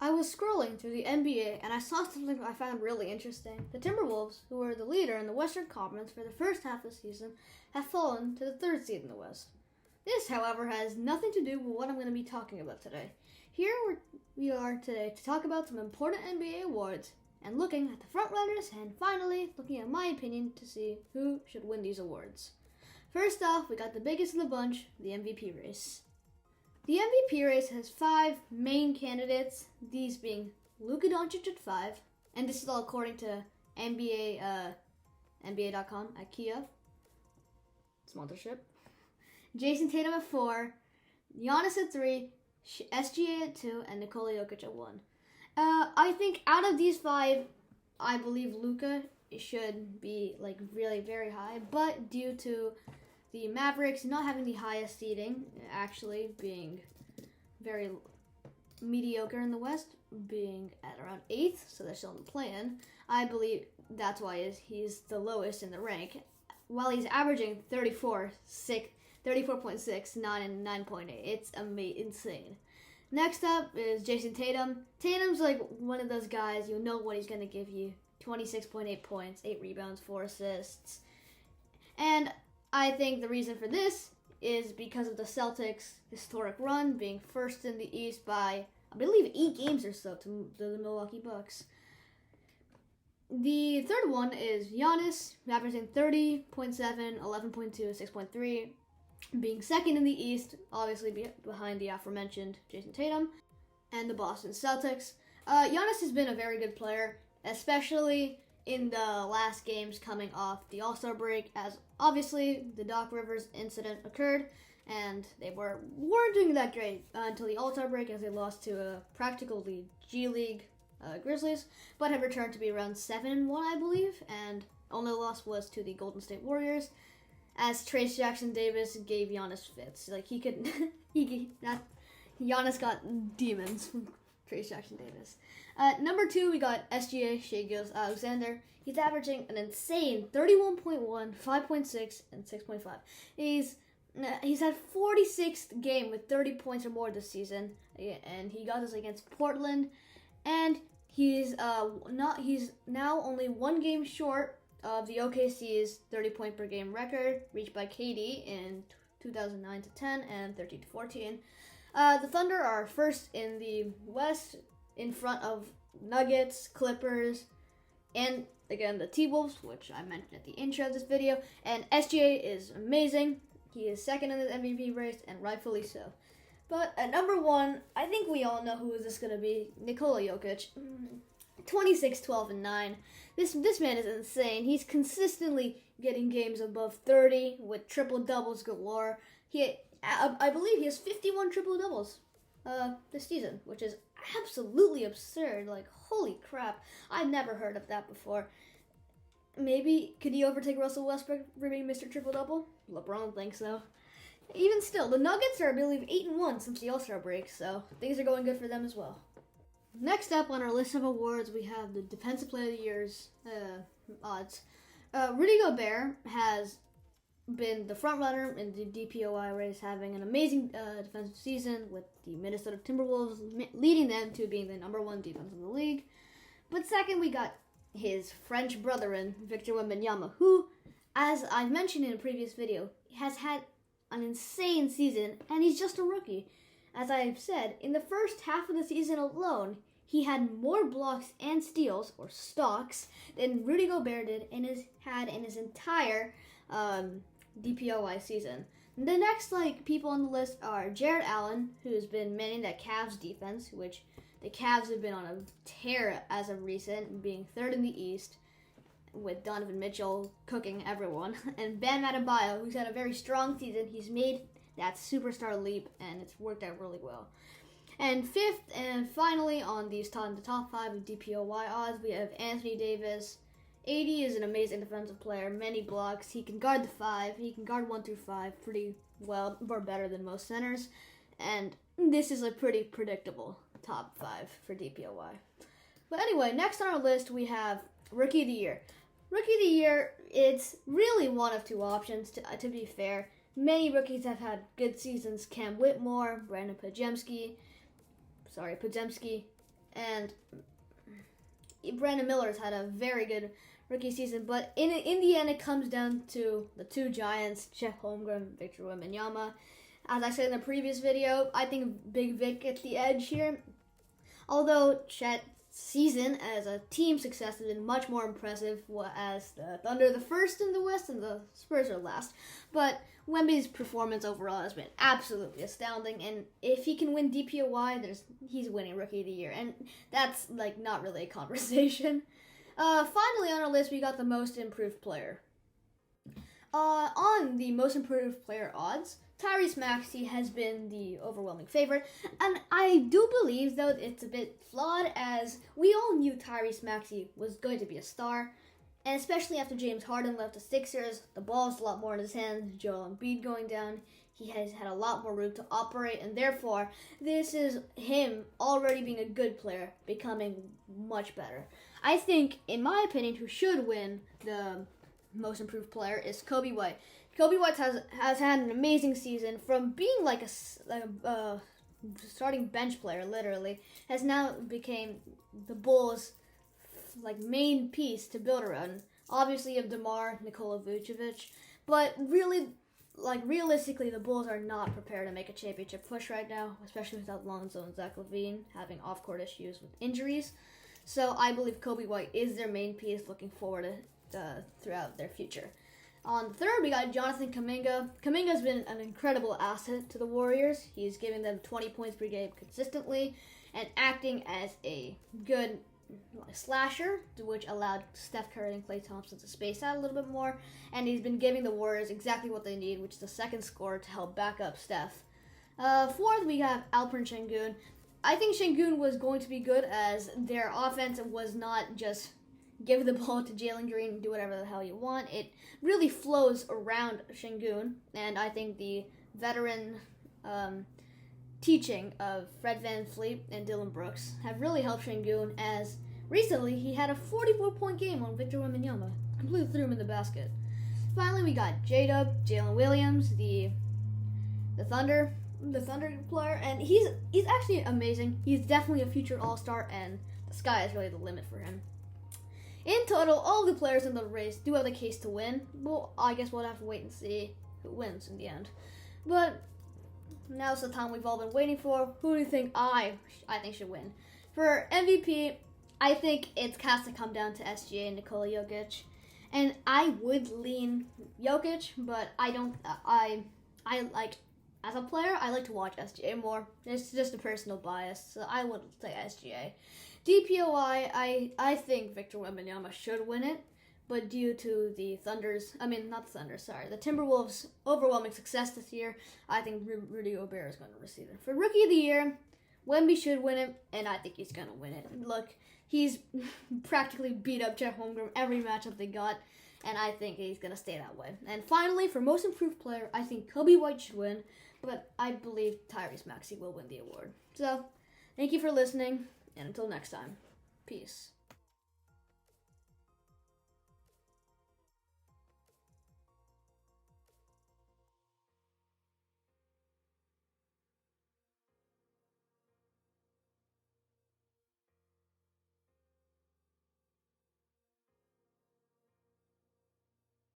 I was scrolling through the NBA and I saw something I found really interesting. The Timberwolves, who were the leader in the Western Conference for the first half of the season, have fallen to the third seed in the West. This, however, has nothing to do with what I'm going to be talking about today. Here we are today to talk about some important NBA awards and looking at the frontrunners and finally looking at my opinion to see who should win these awards. First off, we got the biggest of the bunch, the MVP race. The MVP race has 5 main candidates, these being Luka Doncic at 5, and this is all according to NBA.com, IKEA, sponsorship. Jason Tatum at 4, Giannis at 3, SGA at 2, and Nikola Jokic at 1. I think out of these 5, I believe Luka should be really very high, but due to the Mavericks not having the highest seeding, actually being very mediocre in the West, being at around 8th, so they're still in the play-in, I believe that's why he's the lowest in the rank. While he's averaging 34.6, 9, and 9.8. It's insane. Next up is Jason Tatum. Tatum's one of those guys, you know what he's going to give you. 26.8 points, 8 rebounds, 4 assists. And I think the reason for this is because of the Celtics' historic run, being first in the East by, I believe, 8 games or so to the Milwaukee Bucks. The third one is Giannis, averaging 30.7, 11.2, 6.3, being second in the East, obviously behind the aforementioned Jason Tatum and the Boston Celtics. Giannis has been a very good player, especially in the last games coming off the All-Star break, as obviously the Doc Rivers incident occurred, and they weren't doing that great until the All-Star break, as they lost to practically G League Grizzlies, but have returned to be around 7-1, I believe, and only loss was to the Golden State Warriors, as Trayce Jackson-Davis gave Giannis fits. Giannis got demons from Trayce Jackson-Davis. Number 2, we got SGA, Shai Gilgeous-Alexander. He's averaging an insane 31.1, 5.6, and 6.5. He's had 46th game with 30 points or more this season, and he got this against Portland. And he's now only 1 game short of the OKC's 30-point per game record reached by KD in 2009-10 and 13-14. The Thunder are first in the West, in front of Nuggets, Clippers, and again the T-Wolves, which I mentioned at the intro of this video. And SGA is amazing. He is second in the MVP race, and rightfully so. But at number 1, I think we all know who is this going to be. Nikola Jokic. 26, 12, and 9. This man is insane. He's consistently getting games above 30 with triple-doubles galore. I believe he has 51 triple-doubles this season, which is absolutely absurd. Holy crap. I've never heard of that before. Maybe, could he overtake Russell Westbrook for being Mr. Triple-Double? LeBron thinks so. Even still, the Nuggets are, I believe, 8-1 since the All-Star break, so things are going good for them as well. Next up on our list of awards, we have the Defensive Player of the Year's odds. Rudy Gobert has been the front runner in the DPOY race, having an amazing defensive season with the Minnesota Timberwolves leading them to being the number 1 defense in the league. But second, we got his French brethren, Victor Wembanyama, who, as I've mentioned in a previous video, has had an insane season, and he's just a rookie. As I've said, in the first half of the season alone, he had more blocks and steals, or stocks, than Rudy Gobert did in his entire DPOY season. The next people on the list are Jared Allen, who's been manning that Cavs defense, which the Cavs have been on a tear as of recent, being third in the East, with Donovan Mitchell cooking everyone, and Bam Adebayo, who's had a very strong season. He's made that superstar leap, and it's worked out really well. And fifth, and finally, on the top 5 of DPOY odds, we have Anthony Davis. 80 is an amazing defensive player, many blocks. He can guard the 5. He can guard 1 through 5 pretty well, or better than most centers. And this is a pretty predictable top 5 for DPOY. But anyway, next on our list, we have Rookie of the Year. Rookie of the Year, it's really one of 2 options, to be fair. Many rookies have had good seasons. Cam Whitmore, Brandon Podziemski, and Brandon Miller's had a very good rookie season, but in the end, it comes down to the two giants, Chet Holmgren, Victor Wembanyama. As I said in the previous video, I think Big Vic gets the edge here. Although Chet's season as a team success has been much more impressive, as the Thunder the first in the West and the Spurs are last. But Wemby's performance overall has been absolutely astounding, and if he can win DPOY, he's winning Rookie of the Year, and that's like not really a conversation. Finally on our list, we got the most improved player. On the most improved player odds, Tyrese Maxey has been the overwhelming favorite, and I do believe, though, it's a bit flawed, as we all knew Tyrese Maxey was going to be a star, and especially after James Harden left the Sixers, the ball's a lot more in his hands, Joel Embiid going down, he has had a lot more room to operate, and therefore, this is him already being a good player, becoming much better. I think, in my opinion, who should win the most improved player is Kobe White. Kobe White has had an amazing season from being like a starting bench player, literally, has now became the Bulls' main piece to build around. Obviously, you have DeMar, Nikola Vucevic, but really, realistically, the Bulls are not prepared to make a championship push right now, especially without Lonzo and Zach LaVine having off-court issues with injuries. So I believe Kobe White is their main piece looking forward throughout their future. On the third, we got Jonathan Kuminga. Kuminga's been an incredible asset to the Warriors. He's giving them 20 points per game consistently and acting as a good slasher, which allowed Steph Curry and Klay Thompson to space out a little bit more. And he's been giving the Warriors exactly what they need, which is a second scorer to help back up Steph. Fourth, we have Alperen Sengun. I think Sengun was going to be good, as their offense was not just give the ball to Jalen Green and do whatever the hell you want. It really flows around Sengun, and I think the veteran teaching of Fred VanVleet and Dylan Brooks have really helped Sengun, as recently he had a 44-point game on Victor Wembanyama. Completely threw him in the basket. Finally, we got J-Dub, Jalen Williams, the Thunder player, and he's actually amazing. He's definitely a future All-Star, and the sky is really the limit for him. In total, all the players in the race do have the case to win. Well, I guess we'll have to wait and see who wins in the end. But now's the time we've all been waiting for. Who do you think I think should win? For MVP, I think it has to come down to SGA and Nikola Jokic. And I would lean Jokic, but I don't. As a player, I like to watch SGA more. It's just a personal bias, so I would say SGA. DPOY, I think Victor Wembanyama should win it, but due to the the Timberwolves' overwhelming success this year, I think Rudy Gobert is going to receive it. For Rookie of the Year, Wemby should win it, and I think he's going to win it. Look, he's practically beat up Chet Holmgren every matchup they got, and I think he's going to stay that way. And finally, for Most Improved Player, I think Kobe White should win, but I believe Tyrese Maxey will win the award. So, thank you for listening, and until next time, peace.